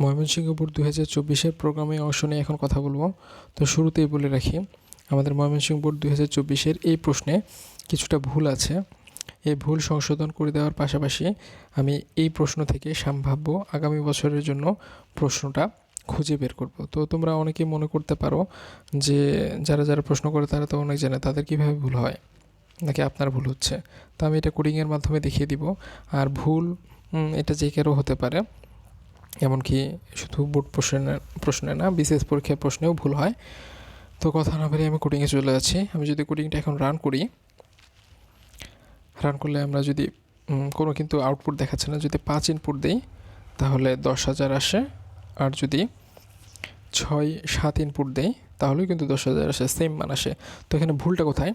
Mymensingh board 2024-এর programming অংশ নিয়ে এখন কথা বলবো। তো শুরুতেই বলে রাখি, আমাদের ময়মনসিংহ বোর্ড 2024-এর এই প্রশ্নে কিছুটা ভুল আছে। এই ভুল সংশোধন করে দেওয়ার পাশাপাশি আমি এই প্রশ্ন থেকে সম্ভাব্য আগামী বছরের জন্য প্রশ্নটা খুঁজে বের করব। তো তোমরা অনেকেই মনে করতে পারো যে যারা প্রশ্ন করে তারা তো অনেক জানে, তাদের কীভাবে ভুল হয়, নাকি আপনার ভুল হচ্ছে। তো আমি এটা কোডিংয়ের মাধ্যমে দেখিয়ে দিব। আর ভুল এটা যে কারো হতে পারে, এমনকি শুধু বোর্ড প্রশ্নে না, বিশেষ পরীক্ষার প্রশ্নেও ভুল হয়। তো কথা না বলে আমি কোডিংয়ে চলে যাচ্ছি। আমি যদি কোডিংটা এখন রান করলে আমরা যদি কোনো কিন্তু আউটপুট দেখাচ্ছে না, যদি 5 ইনপুট দিই তাহলে 10,000 আসে। আর যদি 6-7 ইনপুট দেই তাহলেও কিন্তু 10,000 আসে, সেম মান আসে। তো এখানে ভুলটা কোথায়?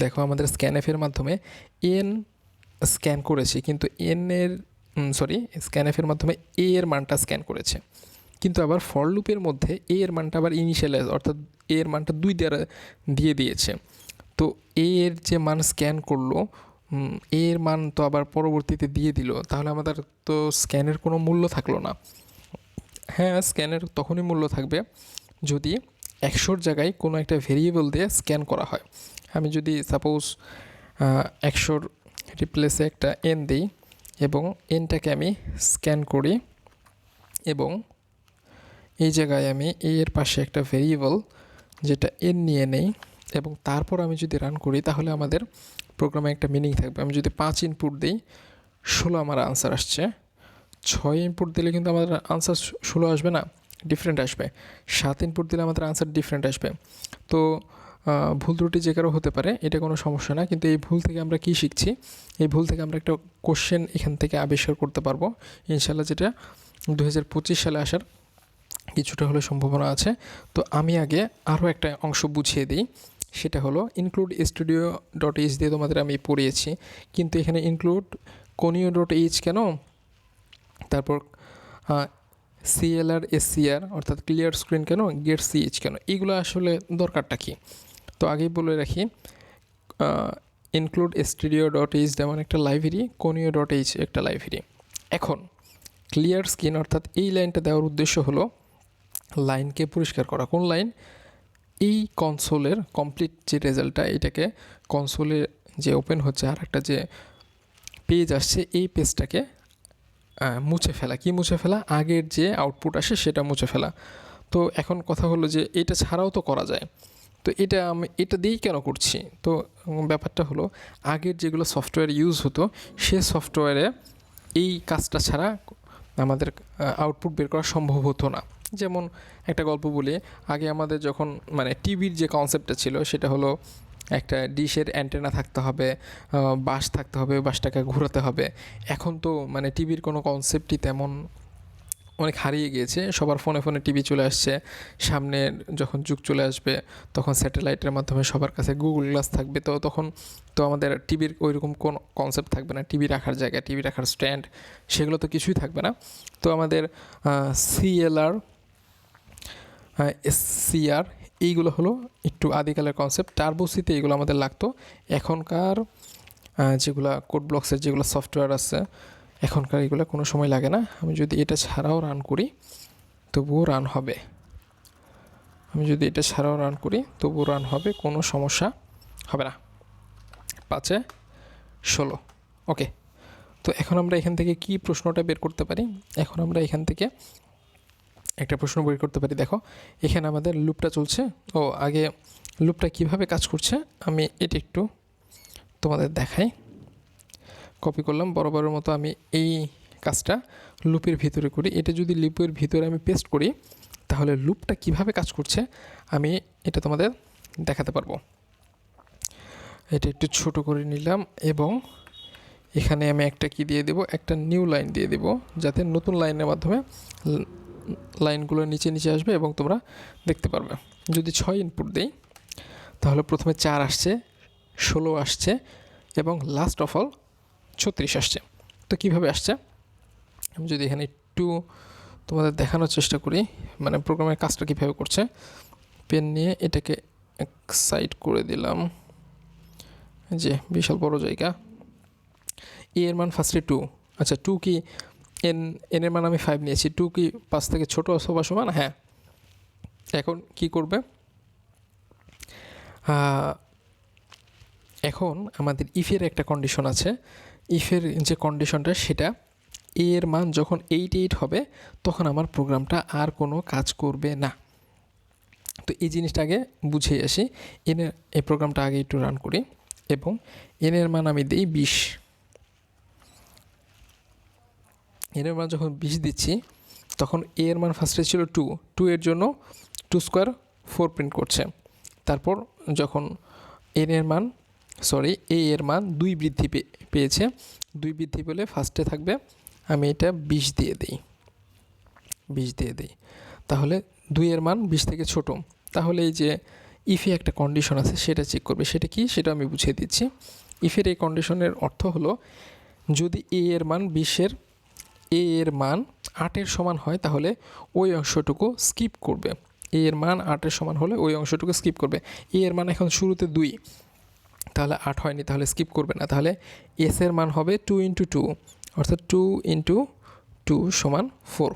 দেখো, আমাদের স্ক্যানএফের মাধ্যমে এন স্ক্যান করেছি, কিন্তু স্ক্যানএফের মাধ্যমে এ এর মানটা স্ক্যান করেছে, কিন্তু আবার ফর লুপের মধ্যে এ এর মানটা আবার ইনিশিয়ালাইজ, অর্থাৎ এ এর মানটা 2 দ্বারা দিয়ে দিয়েছে। তো এ এর যে মান স্ক্যান করলো, এ এর মান তো আবার পরবর্তীতে দিয়ে দিল, তাহলে আমাদের তো স্ক্যানের কোনো মূল্য থাকলো না। হ্যাঁ, স্ক্যানের তখনই মূল্য থাকবে যদি 100-র জায়গায় কোনো একটা ভেরিয়েবল দিয়ে স্ক্যান করা হয়। আমি যদি সাপোজ 100-র রিপ্লেসে একটা এন দিই এবং এনটাকে আমি স্ক্যান করি, এবং এই জায়গায় আমি এর পাশে একটা ভেরিয়েবল যেটা এন নিয়ে নেই, এবং তারপর আমি যদি রান করি, তাহলে আমাদের প্রোগ্রামে একটা মিনিং থাকবে। আমি যদি 5 ইনপুট দিই, 16 আমার আনসার আসছে। 6 ইনপুট দিলে কিন্তু আমাদের আনসার 16 আসবে না, ডিফারেন্ট আসবে। 7 ইনপুট দিলে আমাদের আনসার ডিফারেন্ট আসবে। তো ভুল ত্রুটি যে কারো হতে পারে, এটা কোনো সমস্যা না। কিন্তু এই ভুল থেকে আমরা কি শিখছি? এই ভুল থেকে আমরা একটা কোশ্চেন এখান থেকে আবিষ্কার করতে পারবো ইনশাল্লাহ, যেটা 2025 সালে আসার কিছুটা হলে সম্ভাবনা আছে। তো আমি আগে আরও একটা অংশ বুঝিয়ে দিই। সেটা হলো ইনক্লুড studio.h দিয়ে তোমাদের আমি পড়িয়েছি, কিন্তু এখানে ইনক্লুড conio.h কেন, তারপর CLR SCR অর্থাৎ ক্লিয়ার স্ক্রিন কেন, গেট CH কেন, এইগুলো আসলে দরকারটা কী? তো আগেই বলে রাখি, ইনক্লুড studio.h যেমন একটা লাইব্রেরি, conio.h একটা লাইব্রেরি। এখন ক্লিয়ার স্ক্রিন অর্থাৎ এই লাইনটা দেওয়ার উদ্দেশ্য হলো লাইনকে পরিষ্কার করা। কোন লাইন? এই কনসোলের কমপ্লিট যে রেজাল্টটা, এটাকে কনসোলে যে ওপেন হচ্ছে আর একটা যে পেজ আসছে, এই পেজটাকে মুছে ফেলা। কি মুছে ফেলা? আগের যে আউটপুট আসে সেটা মুছে ফেলা। তো এখন কথা হলো যে এটা ছাড়াও তো করা যায়। তো আমি এটা দিয়েই কেন করছি? তো ব্যাপারটা হলো, আগের যেগুলো সফটওয়্যার ইউজ হতো, সে সফটওয়্যারে এই কাজটা ছাড়া আমাদের আউটপুট বের করা সম্ভব হতো না। যেমন একটা গল্প বলি, আগে আমাদের যখন টিভির যে কনসেপ্টটা ছিল, সেটা হলো একটা ডিশের অ্যান্টেনা থাকতে হবে, বাঁশ থাকতে হবে, বাঁশটাকে ঘোরাতে হবে। এখন তো টিভির কোনো কনসেপ্টই তেমন অনেক হারিয়ে গিয়েছে। সবার ফোনে টিভি চলে আসছে। সামনে যখন যুগ চলে আসবে, তখন স্যাটেলাইটের মাধ্যমে সবার কাছে গুগল গ্লাস থাকবে। তো তখন তো আমাদের টিভির ওইরকম কোনো কনসেপ্ট থাকবে না। টিভি রাখার জায়গা, টিভি রাখার স্ট্যান্ড, সেগুলো তো কিছুই থাকবে না। তো আমাদের CLR SCR এইগুলো হলো একটু আদিকালের কনসেপ্ট। টার্বোসিতে এইগুলো আমাদের লাগতো। এখনকার যেগুলা কোড ব্লকসের যেগুলো সফটওয়্যার আছে, এখনকার এগুলো কোনো সময় লাগে না। আমি যদি এটা ছাড়াও রান করি তবুও রান হবে। কোনো সমস্যা হবে না। 5-16, ওকে। তো এখন আমরা এখান থেকে কি প্রশ্নটা বের করতে পারি? এখন আমরা এখান থেকে একটা প্রশ্ন বের করতে পারি। দেখো, এখানে আমাদের লুপটা চলছে। আগে লুপটা কিভাবে কাজ করছে আমি এটা একটু তোমাদের দেখাই। কপি করলাম, বরাবরের মতো আমি এই কাজটা লুপের ভিতরে করি। এটা যদি লুপের ভিতরে আমি পেস্ট করি, তাহলে লুপটা কিভাবে কাজ করছে আমি এটা তোমাদের দেখাতে পারবো। এটা একটু ছোট করে নিলাম, এবং এখানে আমি একটা কি দিয়ে দেব, একটা নিউ লাইন দিয়ে দেব, যাতে নতুন লাইনের মাধ্যমে লাইনগুলো নিচে আসবে এবং তোমরা দেখতে পারবে। যদি 6 ইনপুট দেই, তাহলে প্রথমে 4 আসছে, 16 আসছে, এবং লাস্ট অফ অল 36 আসছে। তো কীভাবে আসছে আমি যদি এখানে একটু তোমাদের দেখানোর চেষ্টা করি, প্রোগ্রামের কাজটা কীভাবে করছে। পেন নিয়ে এটাকে এক সাইড করে দিলাম, যে বিশাল বড় জায়গা। এর মান ফার্স্টে 2। আচ্ছা, 2 কি এর মান আমি 5 নিয়েছি, 2 কি 5 থেকে ছোট অথবা সমান? হ্যাঁ। এখন কি করবে, এখন আমাদের ইফের একটা কন্ডিশন আছে। ইফের যে কন্ডিশনটা সেটা এর মান যখন 8 হবে তখন আমার প্রোগ্রামটা আর কোনো কাজ করবে না। তো এই জিনিসটা আগে বুঝে আসি। এই প্রোগ্রামটা আগে একটু রান করি এবং এর মান আমি দিই 20। এর মান যখন 20 দিচ্ছি তখন এর মান ফার্স্টে ছিল 2 এর জন্য 2 স্কোয়ার 4 প্রিন্ট করছে। তারপর যখন এর মান এর মান 2 বৃদ্ধি পেয়েছে, 2 বৃদ্ধি পেলে ফার্স্টে থাকবে, আমি এটা 20 দিয়ে দিই। তাহলে 2 এর মান 20 থেকে ছোট। তাহলে এই যে ইফে একটা কন্ডিশন আছে সেটা চেক করবে। সেটা কি, সেটা আমি বুঝিয়ে দিচ্ছি। ইফের এই কন্ডিশনের অর্থ হলো, যদি এর মান 20-এর এর মান 8-এর সমান হয় তাহলে ওই অংশটুকু স্কিপ করবে। এর মান 8-এর সমান হলে ওই অংশটুকু স্কিপ করবে। এর মান এখন শুরুতে 2, তাহলে 8 হয়নি, তাহলে স্কিপ করবে না। তাহলে এর মান হবে 2 × 2, অর্থাৎ 2 × 2 সমান 4।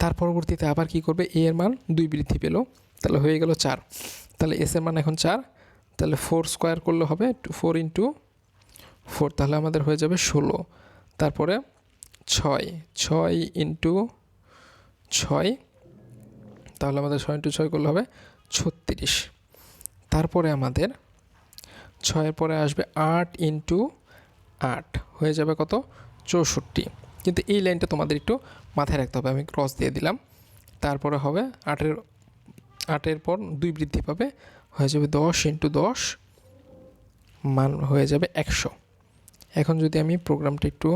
তার পরবর্তীতে আবার কি করবে, এর মান 2 বৃদ্ধি পেল, তাহলে হয়ে গেল 4। তাহলে এর মান এখন 4, তাহলে 4 স্কোয়ার করলে হবে 4 × 4, তাহলে আমাদের হয়ে যাবে 16। তারপরে 6 × 6, তাহলে আমাদের 6 × 6 করলে হবে 36। তারপরে আমাদের 6-এর পরে আসবে 8 × 8, হয়ে যাবে কত, 64। কিন্তু এই লাইনটা তোমাদের একটু মাথায় রাখতে হবে, আমি ক্রস দিয়ে দিলাম। তারপরে হবে 8-এর পর 2 বৃদ্ধি পাবে, হয়ে যাবে 10 × 10, মান হয়ে যাবে 100। এখন যদি আমি প্রোগ্রামটা একটু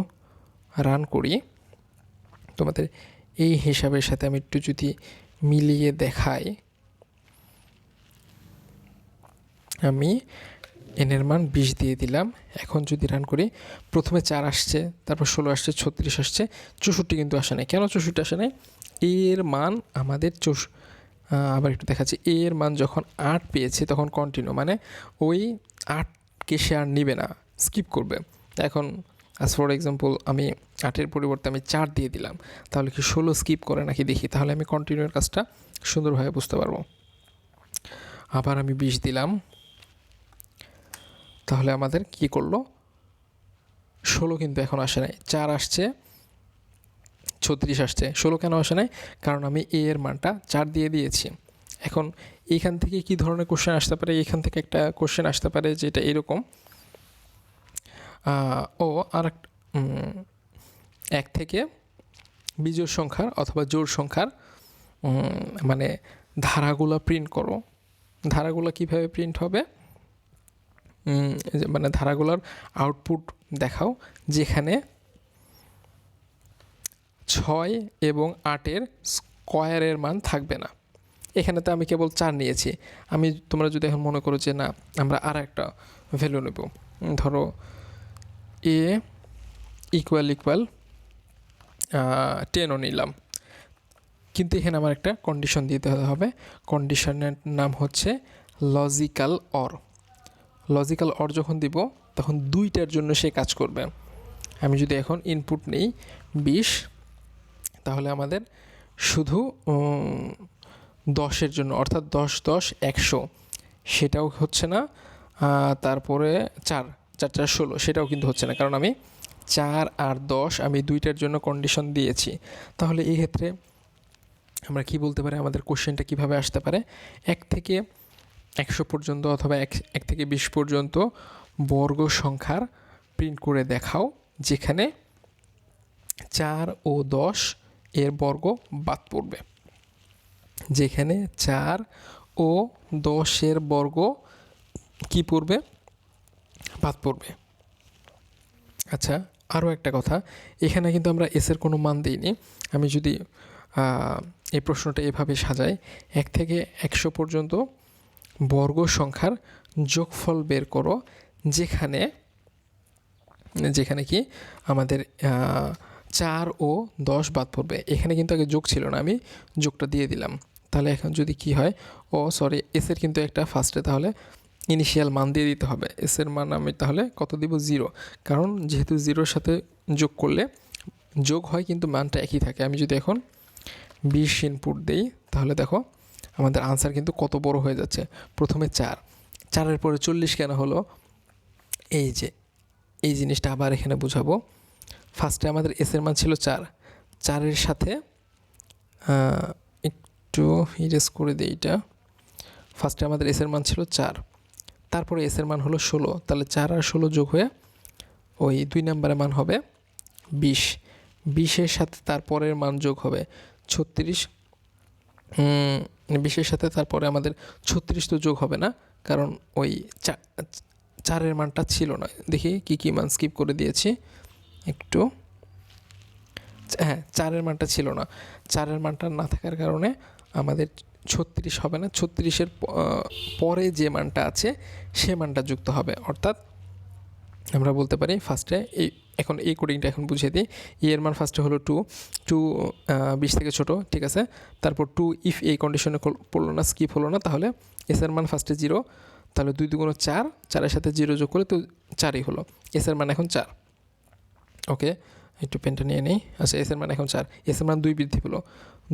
রান করি, তোমাদের এই হিসাবের সাথে আমি একটু যদি মিলিয়ে দেখাই, আমি এর মান 20 দিয়ে দিলাম। এখন যদি রান করি, প্রথমে 4 আসছে, তারপর 16 আসছে, 36 আসছে, 64 কিন্তু আসে নাই। কেন 64 আসে নাই? এর মান আমাদের আবার একটু দেখাচ্ছি, এর মান যখন 8 পেয়েছে তখন কন্টিনিউ, মানে ওই 8কে সে আর নিবে না, স্কিপ করবে। এখন ফর এক্সাম্পল আমি 8-এর পরিবর্তে আমি 4 দিয়ে দিলাম, তাহলে কি 16 স্কিপ করে নাকি দেখি, তাহলে আমি কন্টিনিউর কাজটা সুন্দরভাবে বুঝতে পারবো। আবার আমি 20 দিলাম, তাহলে আমাদের কি করলো, 16 কিন্তু এখন আসে নাই। 4 আসছে, 36 আসছে, 16 কেন আসে নাই? কারণ আমি এর মানটা 4 দিয়ে দিয়েছি। এখন এইখান থেকে কি ধরনের কোশ্চেন আসতে পারে? এখান থেকে একটা কোশ্চেন আসতে পারে যেটা এরকম, আর 1 থেকে বিজোড় সংখ্যার অথবা জোড় সংখ্যার মানে ধারাগুলো প্রিন্ট করো। ধারাগুলো কিভাবে প্রিন্ট হবে, মানে ধারাগুলোর আউটপুট দেখাও যেখানে 6 এবং 8-এর স্কোয়ারের মান থাকবে না। এখানে তো আমি কেবল 4 নিয়েছি। তোমরা যদি এখন মনে করো যে না, আমরা আর একটা ভ্যালু নেব, ধরো a = 10ও নিলাম, কিন্তু এখানে আমার একটা কন্ডিশন দিতে হবে। কন্ডিশনের নাম হচ্ছে লজিক্যাল অর। লজিক্যাল অর যখন দিব তখন 2টার জন্য সে কাজ করবে। আমি যদি এখন ইনপুট নেই 20, তাহলে আমাদের শুধু 10-এর জন্য, অর্থাৎ 10 10 100, সেটাও হচ্ছে না। তারপরে 4 4 4 16, সেটাও কিন্তু হচ্ছে না, কারণ আমি 4 আর 10 আমি 2টার জন্য কন্ডিশন দিয়েছি। তাহলে এই ক্ষেত্রে আমরা কি বলতে পারি, আমাদের কোশ্চেনটা কিভাবে আসতে পারে, 1 থেকে 100 পর্যন্ত অথবা 1 থেকে 20 পর্যন্ত বর্গ সংখ্যার প্রিন্ট করে দেখাও যেখানে 4 ও 10 এর বর্গ বাদ পড়বে। যেখানে 4 ও 10 এর বর্গ কি পড়বে, বাদ পড়বে। আচ্ছা, আরও একটা কথা, এখানে কিন্তু আমরা এসের কোনো মান দিইনি। আমি যদি এই প্রশ্নটা এভাবে সাজাই, 1 থেকে 100 পর্যন্ত বর্গ সংখ্যার যোগফল বের করো যেখানে কি আমাদের 4 ও 10 বাদ পড়বে। এখানে কিন্তু আগে যোগ ছিল না, আমি যোগটা দিয়ে দিলাম। তাহলে এখন যদি কি হয়, এসের কিন্তু একটা ফার্স্টে তাহলে ইনিশিয়াল মান দিয়ে দিতে হবে। এসের মান আমি তাহলে কত দিব, 0, কারণ যেহেতু 0-এর সাথে যোগ করলে যোগ হয় কিন্তু মানটা একই থাকে। আমি যদি এখন 20 ইনপুট দেই তাহলে দেখো আমাদের আনসার কিন্তু কত বড় হয়ে যাচ্ছে। প্রথমে 4, 4-এর পরে 40 কেন হলো, এই যে এই জিনিসটা আবার এখানে বুঝাবো। ফার্স্টে আমাদের এসের মান ছিল 4, 4-এর সাথে একটু ইরেজ করে দিই এটা। ফার্স্টে আমাদের এসের মান ছিল 4, তারপরে এসের মান হলো 16, তাহলে 4 আর 16 যোগ হয়ে ওই 2 নম্বরের মান হবে 20, 20-এর সাথে তারপরের মান যোগ হবে 36, 20-এর সাথে তারপরে আমাদের 36 তো যোগ হবে না, কারণ ওই 4-এর মানটা ছিল না। দেখি কী মান স্কিপ করে দিয়েছি একটু। হ্যাঁ, 4-এর মানটা ছিল না, 4-এর মানটা না থাকার কারণে আমাদের 36 হবে না, 36-এর পরে যে মানটা আছে সে মানটা যুক্ত হবে। অর্থাৎ আমরা বলতে পারি ফার্স্টে এখন এই কোডিংটা এখন বুঝিয়ে দিই। এর মান ফার্স্টে হলো 2, 20 থেকে ছোট, ঠিক আছে। তারপর 2 ইফ এই কন্ডিশনে পড়লো না, স্কিপ হলো না, তাহলে এসের মান ফার্স্টে 0, তাহলে 2 2 4, 4-এর সাথে 0 যোগ করলে তো 4ই হলো। এসের মান এখন 4। ওকে, একটু পেনটা নিয়ে নেই। আচ্ছা, এসের মান এখন 4, এসের মান 2 বৃদ্ধি পেলো,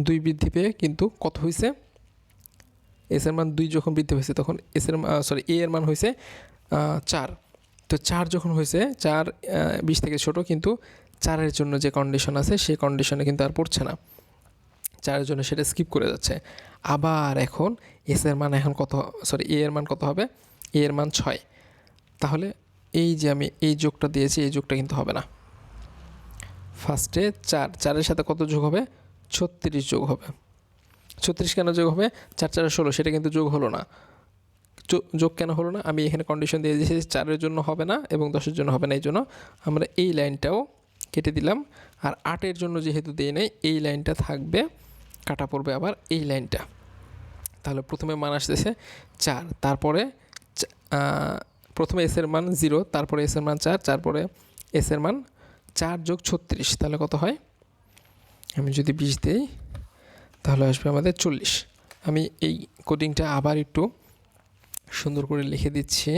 2 বৃদ্ধি পেয়ে কিন্তু কত হয়েছে, এসের মান 2 যখন বৃদ্ধি হয়েছে তখন এ এর মান হয়েছে 4। তো 4 যখন হয়েছে, 4 20 থেকে ছোট, কিন্তু 4-এর জন্য যে কন্ডিশন আছে সেই কন্ডিশনে কিন্তু আর পড়ছে না, 4-এর জন্য সেটা স্কিপ করে যাচ্ছে। আবার এখন এ এর মান কত হবে, এ এর মান 6। তাহলে এই যে আমি এই যোগটা দিয়েছি, এই যোগটা কিন্তু হবে না। ফার্স্টে 4-4-এর সাথে কত যোগ হবে, 36 যোগ হবে। 36 কেন যোগ হবে, 4 4 16, সেটা কিন্তু যোগ হলো না। যোগ কেন হলো না, আমি এখানে কন্ডিশন দিয়ে দিয়েছি 4-এর জন্য হবে না এবং 10-এর জন্য হবে না, এই জন্য আমরা এই লাইনটাও কেটে দিলাম। আর 8-এর জন্য যেহেতু দিয়ে নেই, এই লাইনটা থাকবে, কাটা পড়বে আবার এই লাইনটা। তাহলে প্রথমে মান আসতেছে 4, তারপরে প্রথমে এসের মান 0, তারপরে এসের মান 4, তারপরে এসের মান 4 যোগ 36, তাহলে কত হয়, আমি যদি 20 দিই তাহলে আসবে আমাদের 40। আমি এই কোডিংটা আবার একটু সুন্দর করে লিখে দিচ্ছি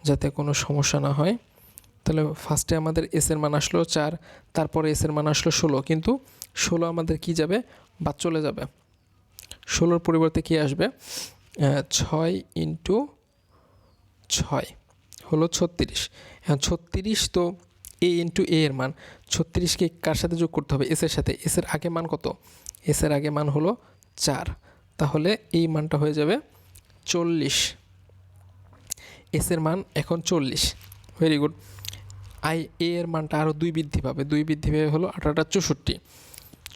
যাতে কোনো সমস্যা না হয়। তাহলে ফার্স্টে আমাদের এসের মান আসলো 4, তারপরে এসের মান আসলো 16, কিন্তু 16 আমাদের কি যাবে, বাদ চলে যাবে। 16-র পরিবর্তে কি আসবে, 6 × 6 হলো 36। এখন 36 তো এ ইন্টু এ এর মান, 36কে কার সাথে যোগ করতে হবে, এসের সাথে। এসের আগে মান কত, এসের আগে মান হলো 4, তাহলে এই মানটা হয়ে যাবে 40। এসের মান এখন 40, ভেরি গুড। এ এর মানটা আরও 2 বৃদ্ধি পাবে, 2 বৃদ্ধি পেয়ে হলো 8 8 64।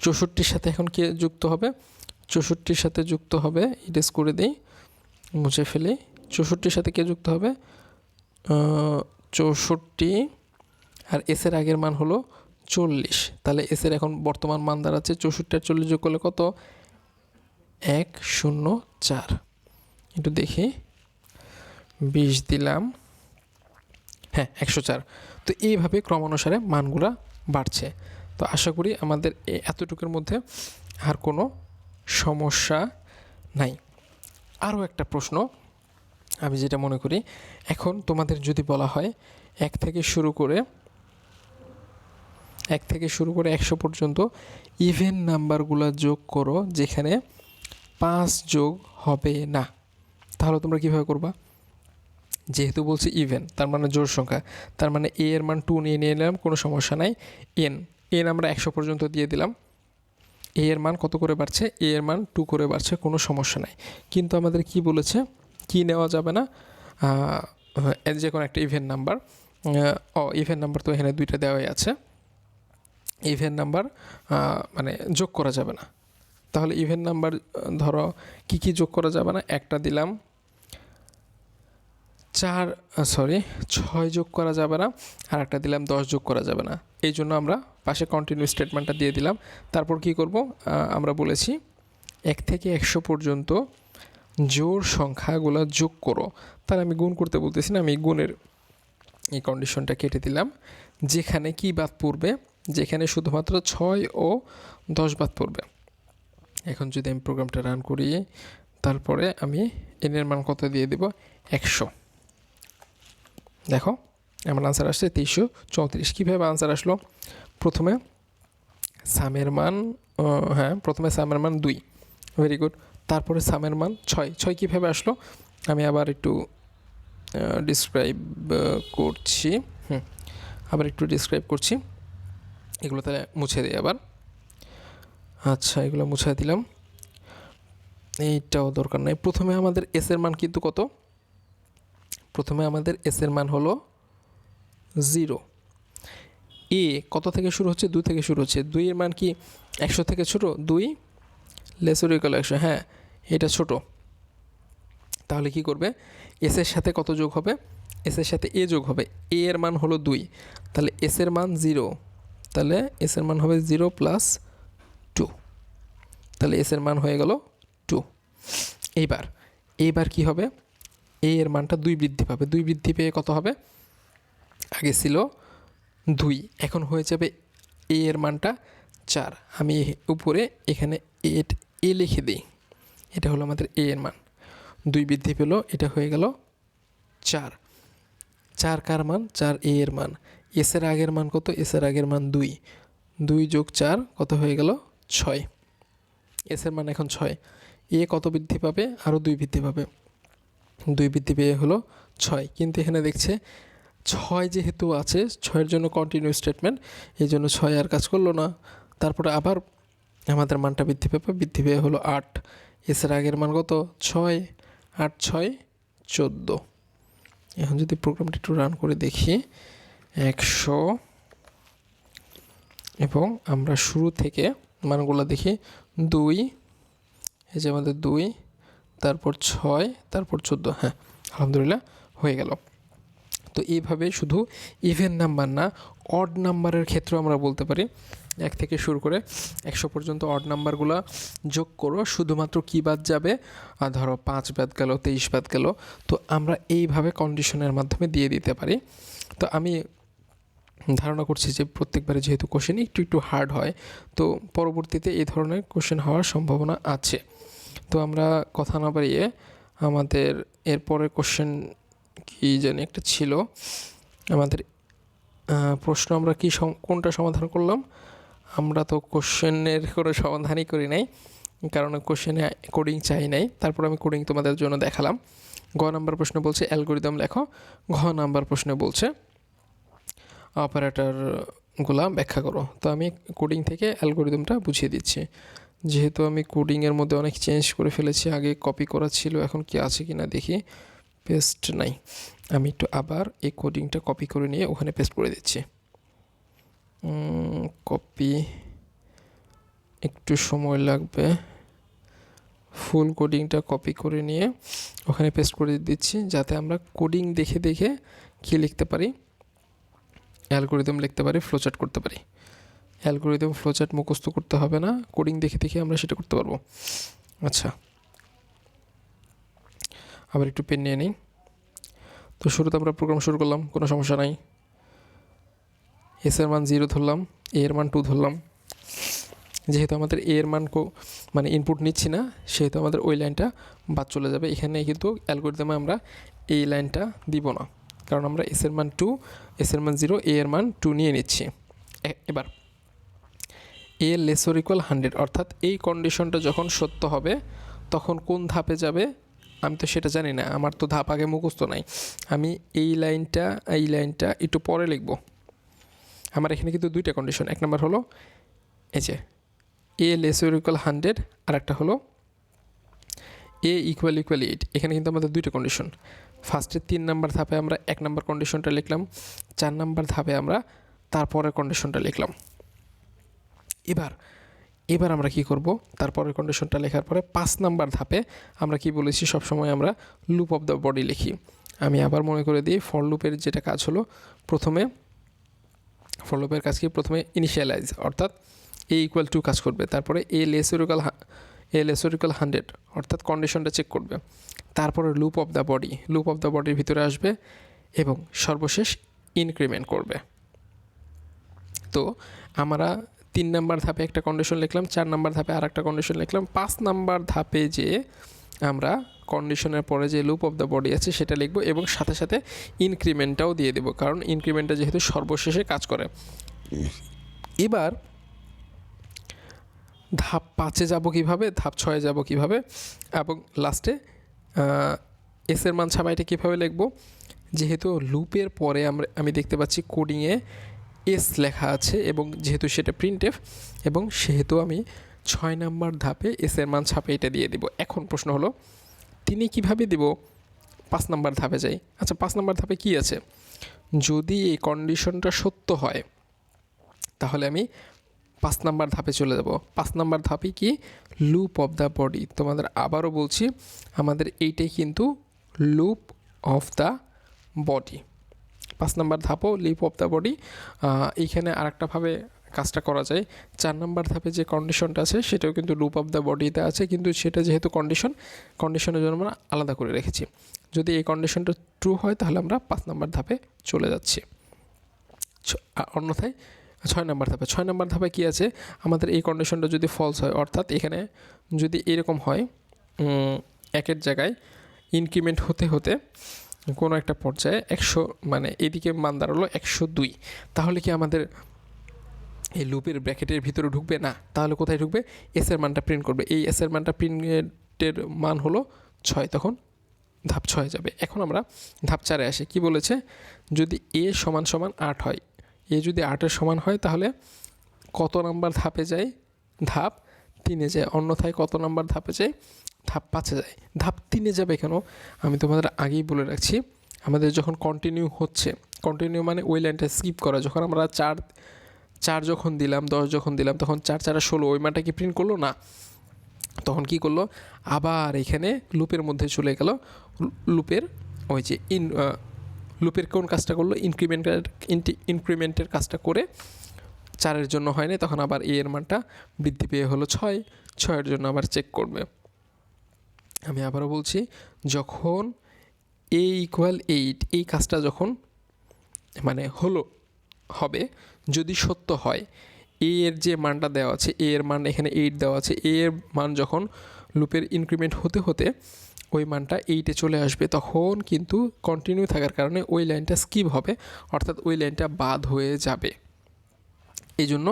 64-র সাথে এখন কে যুক্ত হবে, 64-র সাথে যুক্ত হবে, ইরেজ করে দিই, মুছে ফেলি। 64-র সাথে কে যুক্ত হবে, 64, আর এসের আগের মান হলো 40, তাহলে এসের এখন বর্তমান মান দাঁড়াচ্ছে 64 আর 40 যোগ করলে কত, 104। একটু দেখি, 20 দিলাম, হ্যাঁ 104। তো এইভাবে ক্রমানুসারে মানগুলা বাড়ছে। তো আশা করি আমাদের এতটুকুর মধ্যে আর কোনো সমস্যা নাই। আরও একটা প্রশ্ন আমি যেটা মনে করি, এখন তোমাদের যদি বলা হয় 1 থেকে শুরু করে 100 পর্যন্ত ইভেন নাম্বারগুলো যোগ করো যেখানে 5 যোগ হবে না, তাহলে তোমরা কীভাবে করবা? যেহেতু বলছি ইভেন, তার মানে জোড় সংখ্যা, তার মানে এ এর মান 2 নিয়ে নিলাম, কোনো সমস্যা নাই। এন আমরা 100 পর্যন্ত দিয়ে দিলাম। এ এর মান কত করে বাড়ছে, এ এর মান 2 করে বাড়ছে, কোনো সমস্যা নাই। কিন্তু আমাদের কি বলেছে, কি নেওয়া যাবে না, যে কোনো একটা ইভেন নাম্বার। ইভেন নাম্বার তো এখানে 2টা দেওয়াই আছে, ইভেন নাম্বার মানে যোগ করা যাবে না। তাহলে ইভেন নাম্বার ধরো কি কি যোগ করা যাবে না, একটা দিলাম 6 যোগ করা যাবে না, আর একটা দিলাম 10 যোগ করা যাবে না। এই জন্য আমরা পাশে কন্টিনিউ স্টেটমেন্টটা দিয়ে দিলাম। তারপর কি করব, আমরা বলেছি 1 থেকে 100 পর্যন্ত জোড় সংখ্যাগুলো যোগ করো। তাহলে আমি গুণ করতে বলতেছি না, আমি গুণের এই কন্ডিশনটা কেটে দিলাম। যেখানে কি বাদ পড়বে, যেখানে শুধুমাত্র 6 ও 10 বাদ পড়বে। এখন যদি আমি প্রোগ্রামটা রান করি, তারপরে আমি এনের মান কত দিয়ে দেব, 100। দেখো আমার আনসার আসছে 334। কীভাবে আনসার আসলো, প্রথমে সামের মান প্রথমে সামের মান 2, ভেরি গুড। তারপরে সামের মান 6 কীভাবে আসলো আমি আবার একটু ডিসক্রাইব করছি। এগুলো তাহলে মুছে দিই আবার। আচ্ছা, এগুলো মুছে দিলাম, এইটাও দরকার নাই। প্রথমে আমাদের এসের মান কিন্তু কত? প্রথমে আমাদের এসের মান হলো 0। এ কত থেকে শুরু হচ্ছে? 2 থেকে শুরু হচ্ছে। 2 এর মান কি 100 থেকে ছোট? 2 লেস অর ইকুয়াল 100, হ্যাঁ এটা ছোট। তাহলে কি করবে? এসের সাথে কত যোগ হবে? এসের সাথে এ যোগ হবে। এ এর মান হলো 2, তাহলে এসের মান 0, তাহলে এসের মান হবে 0 প্লাস 2, তাহলে এসের মান হয়ে গেল 2। এইবার কি হবে? এ এর মানটা 2 বৃদ্ধি পাবে। 2 বৃদ্ধি পেয়ে কত হবে? আগে ছিল 2, এখন হয়ে যাবে এ এর মানটা 4। আমি উপরে এখানে এ লিখে দিই, এটা হলো আমাদের এ এর মান। 2 বৃদ্ধি পেল, এটা হয়ে গেল 4। 4 কার মান? 4 এ এর মান। এসের আগের মান কত? এসের আগের মান 2, 2 যোগ 4 কত হয়ে গেল? 6। এসের মান এখন 6। এ কত বৃদ্ধি পাবে? আরও 2 বৃদ্ধি পাবে। 2 বৃদ্ধি পেয়ে হলো 6, কিন্তু এখানে দেখছে 6 যেহেতু আছে, 6-এর জন্য কন্টিনিউ স্টেটমেন্ট, এই জন্য 6 আর কাজ করলো না। তারপরে আবার আমাদের মানটা বৃদ্ধি পেয়ে হলো 8। এসের আগের মান কত? 6, 8 6 14। এখন যদি প্রোগ্রামটি একটু রান করে দেখি, 100, এবং আমরা শুরু থেকে মানগুলো দেখি, 2, এই যে আমাদের 2, তারপর 6, তারপর 14, হ্যাঁ আলহামদুলিল্লাহ হয়ে গেল। তো এইভাবে শুধু ইভেন নাম্বার না, অড নাম্বারের ক্ষেত্রেও আমরা বলতে পারি 1 থেকে শুরু করে 100 পর্যন্ত অড নাম্বারগুলো যোগ করো, শুধুমাত্র কী বাদ যাবে? ধরো 5 বাদ গেল, 23 বাদ গেল, তো আমরা এইভাবে কন্ডিশনের মাধ্যমে দিয়ে দিতে পারি। তো আমি ধারণা করছি যে প্রত্যেকবারে যেহেতু কোশ্চেন একটু হার্ড হয়, তো পরবর্তীতে এই ধরনের কোশ্চেন হওয়ার সম্ভাবনা আছে। তো আমরা কথা না বাড়িয়ে আমাদের এরপরের কোশ্চেন কি জানি একটা ছিল আমাদের প্রশ্ন, আমরা কি কোনটা সমাধান করলাম? আমরা তো কোশ্চেনের কোনো সমাধানই করি নাই, কারণ কোশ্চেনে কোডিং চাই নাই। তারপর আমি কোডিং তোমাদের জন্য দেখালাম। গ নাম্বার প্রশ্ন বলছে অ্যালগরিদম লেখো, ঘ নাম্বার প্রশ্নে বলছে অপারেটরগুলা ব্যাখ্যা করো। তো আমি কোডিং থেকে অ্যালগরিদমটা বুঝিয়ে দিচ্ছি। যেহেতু আমি কোডিংয়ের মধ্যে অনেক চেঞ্জ করে ফেলেছি, আগে কপি করা ছিল, এখন কি আছে কি না দেখি, পেস্ট নাই। আমি একটু আবার এই কোডিংটা কপি করে নিয়ে ওখানে পেস্ট করে দিচ্ছি। কপি একটু সময় লাগবে, ফুল কোডিংটা কপি করে নিয়ে ওখানে পেস্ট করে দিচ্ছি, যাতে আমরা কোডিং দেখে দেখে কী লিখতে পারি, অ্যালগরিদম লিখতে পারি, ফ্লোচার্ট করতে পারি। অ্যালগরিদম ফ্লোচার্ট মুখস্থ করতে হবে না, কোডিং দেখে দেখে আমরা সেটা করতে পারবো। আচ্ছা, আবার একটু পেন নিয়ে নিই। তো শুরুতে আমরা প্রোগ্রাম শুরু করলাম, কোনো সমস্যা নাই। এসের মান 0 ধরলাম, এ এর মান 2 ধরলাম। যেহেতু আমাদের এ এর মান মানে ইনপুট নিচ্ছি না, সেহেতু আমাদের ওই লাইনটা বাদ চলে যাবে। এখানে কিন্তু অ্যালগরিদমে আমরা এই লাইনটা দিব না, কারণ আমরা এসের মান 2, এসের মান 0, এ এর মান 2 নিয়ে নিচ্ছি। এবার এ লেস অর ইকুয়াল 100, অর্থাৎ এই কন্ডিশনটা যখন সত্য হবে তখন কোন ধাপে যাবে আমি তো সেটা জানি না, আমার তো ধাপ আগে মুখস্থ নাই। আমি এই লাইনটা একটু পরে লিখব। আমার এখানে কিন্তু 2টা কন্ডিশন, এক নম্বর হলো এই যে এ লেস অর ইকুয়াল 100, আর একটা হলো এ ইকুয়াল 8। এখানে কিন্তু আমাদের 2টা কন্ডিশন। ফার্স্টে 3 নাম্বার ধাপে আমরা 1 নাম্বার কন্ডিশনটা লিখলাম, 4 নাম্বার ধাপে আমরা তারপরের কন্ডিশনটা লিখলাম। এবার আমরা কি করব? তারপরের কন্ডিশনটা লেখার পরে 5 নাম্বার ধাপে আমরা কি বলেছি, সবসময় আমরা লুপ অফ দ্য বডি লিখি। আমি আবার মনে করে দিই, ফর লুপের যেটা কাজ হলো, ফর লুপের কাজ কি? প্রথমে ইনিশিয়ালাইজ, অর্থাৎ এ ইকুয়াল 2 কাজ করবে, তারপরে এ লেস অর ইকুয়াল 100, অর্থাৎ কন্ডিশনটা চেক করবে, তারপরে লুপ অফ দ্য বডির ভিতরে আসবে এবং সর্বশেষ ইনক্রিমেন্ট করবে। তো আমরা 3 নাম্বার ধাপে একটা কন্ডিশন লিখলাম, 4 নাম্বার ধাপে আর একটা কন্ডিশন লিখলাম, 5 নাম্বার ধাপে যে আমরা কন্ডিশনের পরে যে লুপ অফ দ্য বডি আছে সেটা লিখব এবং সাথে সাথে ইনক্রিমেন্টটাও দিয়ে দেবো, কারণ ইনক্রিমেন্টটা যেহেতু সর্বশেষে কাজ করে। এবার ধাপ 5-এ যাব কীভাবে, ধাপ 6-এ যাব কীভাবে, এবং লাস্টে এসের মান ছাপা এটা কীভাবে লিখব। যেহেতু লুপের পরে আমি দেখতে পাচ্ছি কোডিংয়ে এস লেখা আছে এবং যেহেতু সেটা প্রিন্টএফ এবং সেহেতু আমি 6 নাম্বার ধাপে এসের মান ছাপে এটা দিয়ে দিব। এখন প্রশ্ন হলো তিনি কিভাবে দিব, 5 নাম্বার ধাপে যাই। আচ্ছা 5 নাম্বার ধাপে কি আছে, যদি এই কন্ডিশনটা সত্য হয় তাহলে আমি 5 নাম্বার ধাপে চলে যাব। 5 নাম্বার ধাপে কি, লুপ অফ দ্য বডি। তোমাদের আবারও বলছি আমাদের এইটাই কিন্তু loop of the body. 5 number ধাপও লুপ অফ দ্য বডি। এইখানে আরেকটাভাবে কাজটা করা যায়, 4 নাম্বার ধাপে যে কন্ডিশনটা আছে সেটাও কিন্তু লুপ অফ দ্য বডিতে আছে, কিন্তু সেটা যেহেতু কন্ডিশনের জন্য আমরা আলাদা করে রেখেছি। যদি এই কন্ডিশনটা ট্রু হয় তাহলে আমরা 5 নাম্বার ধাপে চলে যাচ্ছি। অন্যথায় 6 নাম্বার ধাপে কী আছে, আমাদের এই কন্ডিশনটা যদি ফলস হয়, অর্থাৎ এখানে যদি এরকম হয় একের জায়গায় ইনক্রিমেন্ট হতে হতে কোনো একটা পর্যায়ে 100 মানে এদিকে মান দাঁড়ালো 102, তাহলে কি আমাদের এই লুপের ব্র্যাকেটের ভিতরে ঢুকবে না, তাহলে কোথায় ঢুকবে, এসের মানটা প্রিন্ট করবে। এই এসের মানটা প্রিন্টের মান হলো 6, তখন ধাপ 6 যাবে। এখন আমরা ধাপ 4-এ আসি। কি বলেছে, যদি এ সমান 8 হয়, এ যদি 8-এর সমান হয় তাহলে কত নাম্বার ধাপে যায়, ধাপ 3-এ যায়। অন্যথায় কত নাম্বার ধাপে যায়, ধাপ 5-এ যায়। ধাপ 3-এ যাবে কেন, আমি তোমাদের আগেই বলে রাখছি, আমাদের যখন কন্টিনিউ হচ্ছে, কন্টিনিউ মানে ওই লাইনটা স্কিপ করা, যখন আমরা 4 যখন দিলাম, 10 যখন দিলাম, তখন 4-4 16 ওই মানটা কি প্রিন্ট করলো না, তখন কি করলো, আবার এখানে লুপের মধ্যে চলে গেল। লুপের ওই যে লুপের কোন কাজটা করলো, ইনক্রিমেন্টের কাজটা করে 4-এর জন্য হয় না, তখন আবার এর মানটা বৃদ্ধি পেয়ে হলো 6-এর জন্য আবার চেক করবে। আমি আবারও বলছি, যখন a = 8 এই কাজটা যখন মানে হবে, যদি সত্য হয়, এ এর যে মানটা দেওয়া আছে, এ এর মান এখানে 8 দেওয়া আছে, এ এর মান যখন লুপের ইনক্রিমেন্ট হতে হতে ওই মানটা 8-এ চলে আসবে, তখন কিন্তু কন্টিনিউ থাকার কারণে ওই লাইনটা স্কিপ হবে, অর্থাৎ ওই লাইনটা বাদ হয়ে যাবে। এই জন্য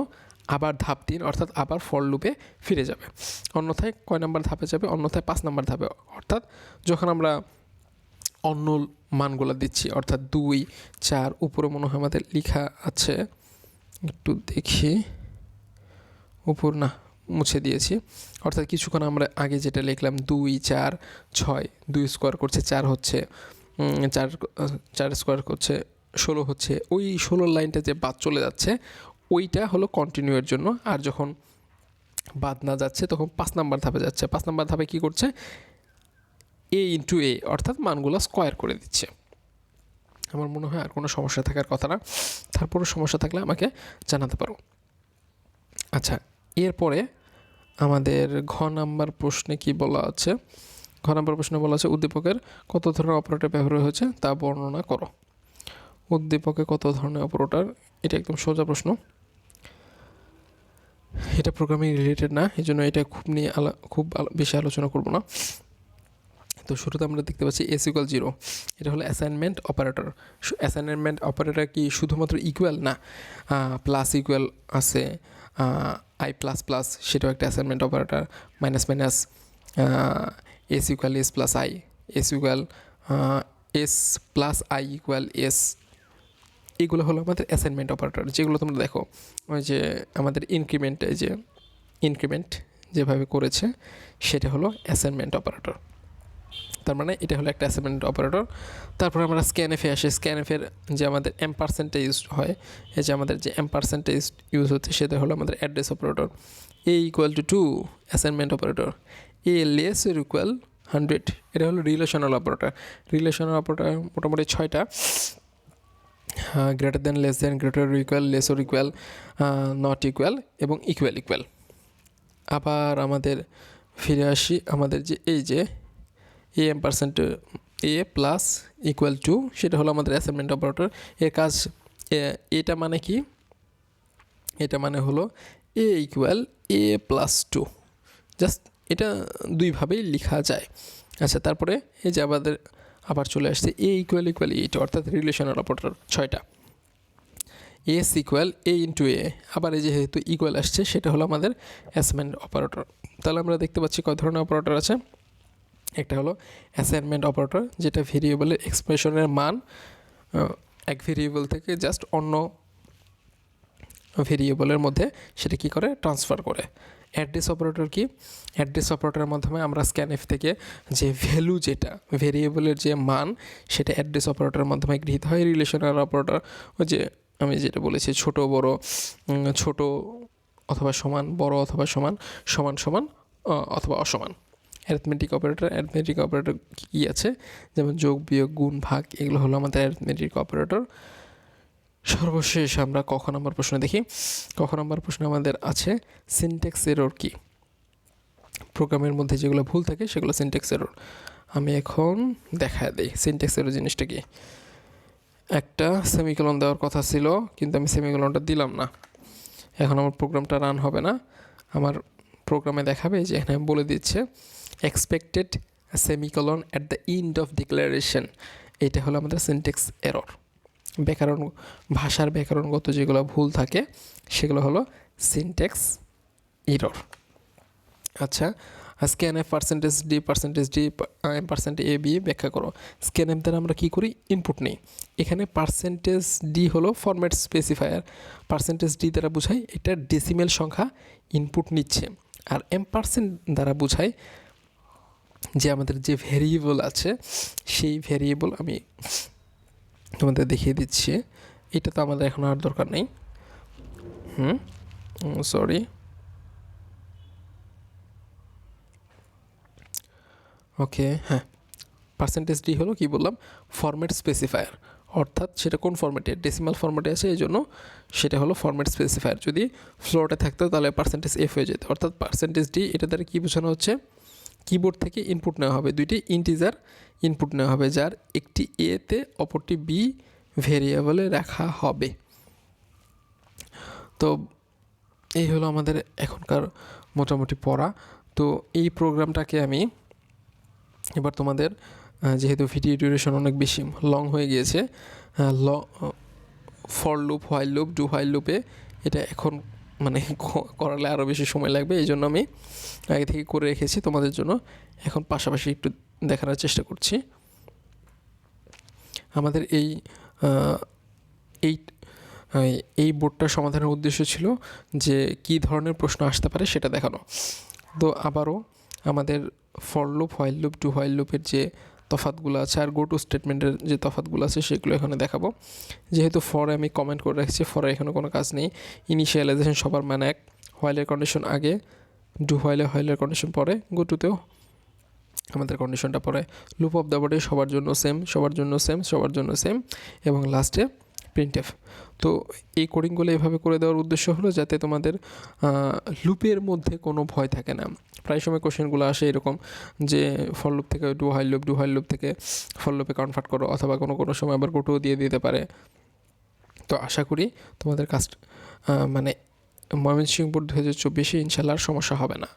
আবার ধাপ 3 অর্থাৎ আবার ফর লুপে ফিরে যাবে। অন্যথায় কয় নাম্বার ধাপে যাবে, অন্যথায় 5 নাম্বার ধাপে। অর্থাৎ যখন আমরা অন্য মানগুলো দিচ্ছি, অর্থাৎ 2 4 উপরে মনে হয় আমাদের লেখা আছে, একটু দেখি, উপর না মুছে দিয়েছি। অর্থাৎ কিছুক্ষণ আমরা আগে যেটা লিখলাম 2 4 6, 2 স্কোয়ার করছে 4 হচ্ছে, 4 স্কোয়ার করছে 16 হচ্ছে, ওই 16 লাইনটা যে বাদ চলে যাচ্ছে ওইটা হলো কন্টিনিউয়ের জন্য। আর যখন বাদ না যাচ্ছে তখন 5 নাম্বার ধাপে যাচ্ছে। 5 নাম্বার ধাপে কী করছে, a × a অর্থাৎ মানগুলো স্কোয়ার করে দিচ্ছে। আমার মনে হয় আর কোনো সমস্যা থাকার কথা না, তারপরও সমস্যা থাকলে আমাকে জানাতে পারো। আচ্ছা, এরপরে আমাদের ঘ নাম্বার প্রশ্নে কি বলা আছে, ঘ নাম্বার প্রশ্নে বলা আছে উদ্দীপকের কত ধরনের অপারেটর ব্যবহার হয়েছে তা বর্ণনা করো। উদ্দীপকে কত ধরনের অপারেটর, এটা একদম সোজা প্রশ্ন, এটা প্রোগ্রামিং রিলেটেড না, এই জন্য এটা খুব বেশি আলোচনা করব না। তো শুরুতে আমরা দেখতে পাচ্ছি s = 0, এটা হলো অ্যাসাইনমেন্ট অপারেটর। অ্যাসাইনমেন্ট অপারেটর কি শুধুমাত্র ইকুয়াল না, প্লাস ইকুয়াল আছে, i++ সেটাও একটা assignment operator, minus minus, s = s + i, s = s + i = s, এগুলো হলো আমাদের অ্যাসাইনমেন্ট অপারেটর। যেগুলো তোমরা দেখো ওই যে আমাদের ইনক্রিমেন্ট যেভাবে করেছে সেটা হলো অ্যাসাইনমেন্ট অপারেটর। তার মানে এটা হলো একটা অ্যাসাইনমেন্ট অপারেটর। তারপর আমরা স্ক্যানএফে আসি। স্ক্যানএফের যে আমাদের % ইউজ হয়, এই যে আমাদের যে % ইউজ হচ্ছে সেটা হলো আমাদের address operator. a = 2 assignment operator. a <= 100 এটা হলো রিলেশনাল অপারেটর। রিলেশনাল অপারেটর মোটামুটি 6টা, greater than, less than, greater equal, lesser equal, not equal এবং ইকুয়াল। আবার আমাদের ফিরে আসি, আমাদের যে এই যে a + = সেটা হলো আমাদের অ্যাসাইনমেন্ট অপারেটর। এর কাজ, এটা মানে কি, এটা মানে হলো a = a + 2, জাস্ট এটা দুইভাবেই লেখা যায়। আচ্ছা, তারপরে এই যে আমাদের আবার চলে আসছে a = 8 অর্থাৎ রিলেশনাল অপারেটর 6টা। a is equal a into a, আবার এই যেহেতু ইকুয়াল আসছে সেটা হলো আমাদের অ্যাসাইনমেন্ট অপারেটর। তাহলে আমরা দেখতে পাচ্ছি কয় ধরনের অপারেটর আছে। একটা হলো অ্যাসাইনমেন্ট অপারেটর, যেটা ভেরিয়েবলের এক্সপ্রেশনের মান এক ভেরিয়েবল থেকে জাস্ট অন্য ভেরিয়েবলের মধ্যে সেটা কী করে, ট্রান্সফার করে। অ্যাড্রেস অপারেটর কি, অ্যাড্রেস অপারেটরের মাধ্যমে আমরা স্ক্যানএফ থেকে যে ভ্যালু, যেটা ভেরিয়েবলের যে মান, সেটা অ্যাড্রেস অপারেটরের মাধ্যমে গৃহীত হয়। রিলেশনাল অপারেটর ওই যে আমি যেটা বলেছি, ছোট বড়, ছোট অথবা সমান, বড় অথবা সমান, সমান সমান অথবা অসমান। অ্যারিথমেটিক অপারেটর কী আছে, যেমন যোগ বিয়োগ গুণ ভাগ, এগুলো হলো আমাদের অ্যারিথমেটিক অপারেটর। সর্বশেষ আমরা ক নম্বর প্রশ্ন দেখি। ক নম্বর প্রশ্ন আমাদের আছে সিনট্যাক্স এরর কি, প্রোগ্রামের মধ্যে যেগুলো ভুল থাকে সেগুলো সিনট্যাক্স এরর। আমি এখন দেখায় দিই সিনট্যাক্স এরর জিনিসটা কি। একটা সেমিকোলন দেওয়ার কথা ছিল, কিন্তু আমি সেমিকোলনটা দিলাম না। এখন আমার প্রোগ্রামটা রান হবে না। আমার প্রোগ্রামে দেখাবে যে এখানে বলে দিচ্ছে expected semicolon at the end of declaration. এটা হলো আমাদের সিনট্যাক্স এরর। ব্যাকরণ, ভাষার ব্যাকরণগত যেগুলো ভুল থাকে সেগুলো হলো সিনট্যাক্স এরর। আচ্ছা, স্ক্যানএফ %d %a b ব্যাখ্যা করো। স্ক্যানএফ দ্বারা আমরা কী করি, ইনপুট নেই। এখানে %d হলো ফরম্যাট স্পেসিফায়ার। %d দ্বারা বোঝায় এটা ডেসিমেল সংখ্যা ইনপুট নিচ্ছে। আর m% দ্বারা বোঝায় যে আমাদের যে ভ্যারিয়েবল আছে সেই ভ্যারিয়েবল, আমি তোমাদের দেখিয়ে দিচ্ছি। এটা তো আমাদের এখন আর দরকার নেই। সরি, ওকে, হ্যাঁ, %d হলো কি বললাম, ফরম্যাট স্পেসিফায়ার। অর্থাৎ সেটা কোন ফরম্যাটে, ডেসিমাল ফরম্যাটে আছে, এই জন্য সেটা হলো ফরম্যাট স্পেসিফায়ার। যদি ফ্লোটে থাকতো তাহলে %f হয়ে যেত। অর্থাৎ %d এটা দ্বারা কী বোঝানো হচ্ছে, কিবোর্ড থেকে ইনপুট নেওয়া হবে, দুইটি ইন্টিজার ইনপুট নেওয়া হবে, যার একটি এতে অপরটি বি ভেরিয়েবলে রাখা হবে। তো এই হলো আমাদের এখনকার মোটামুটি পড়া। তো এই প্রোগ্রামটাকে আমি এবার তোমাদের, যেহেতু ভিডিও ডিউরেশন অনেক বেশি লং হয়ে গিয়েছে, for loop, while loop, do while লুপে এটা এখন মানে করালে আরও বেশি সময় লাগবে, এই জন্য আমি আগে থেকে করে রেখেছি তোমাদের জন্য। এখন পাশাপাশি একটু দেখানোর চেষ্টা করছি। আমাদের এই বোর্ডটার সমাধানের উদ্দেশ্য ছিল যে কী ধরনের প্রশ্ন আসতে পারে সেটা দেখানো। তো আবারও আমাদের for loop, while loop, do while লুপের যে তফাতগুলো আছে আর গো টু স্টেটমেন্টের যে তফাতগুলো আছে সেগুলো এখানে দেখাবো। যেহেতু ফরে আমি কমেন্ট করে রাখছি, ফরে এখানে কোনো কাজ নেই। ইনিশিয়ালাইজেশন সবার মান এক, হোয়াইলের কন্ডিশন আগে, ডু হোয়াইলের কন্ডিশন পরে, গো টুতেও আমাদের কন্ডিশনটা পরে, লুপ অফ দ্য বডি সবার জন্য সেম, সবার জন্য সেম, সবার জন্য সেম, এবং লাস্টে প্রিন্টএফ। তো এই কোডিংগুলো এভাবে করে দেওয়ার উদ্দেশ্য হলো যাতে তোমাদের লুপের মধ্যে কোনো ভয় থাকে না। প্রায় সময় কোশ্চেনগুলো আসে এরকম যে ফর লুপ থেকে do while loop, do while loop থেকে ফর লুপে কনভার্ট করো, অথবা কোনো কোনো সময় আবার গোটুও দিয়ে দিতে পারে। তো আশা করি তোমাদের কাজ মানে ময়মনসিংহ বোর্ড 2024 ইনশাল্লাহ আর সমস্যা হবে না।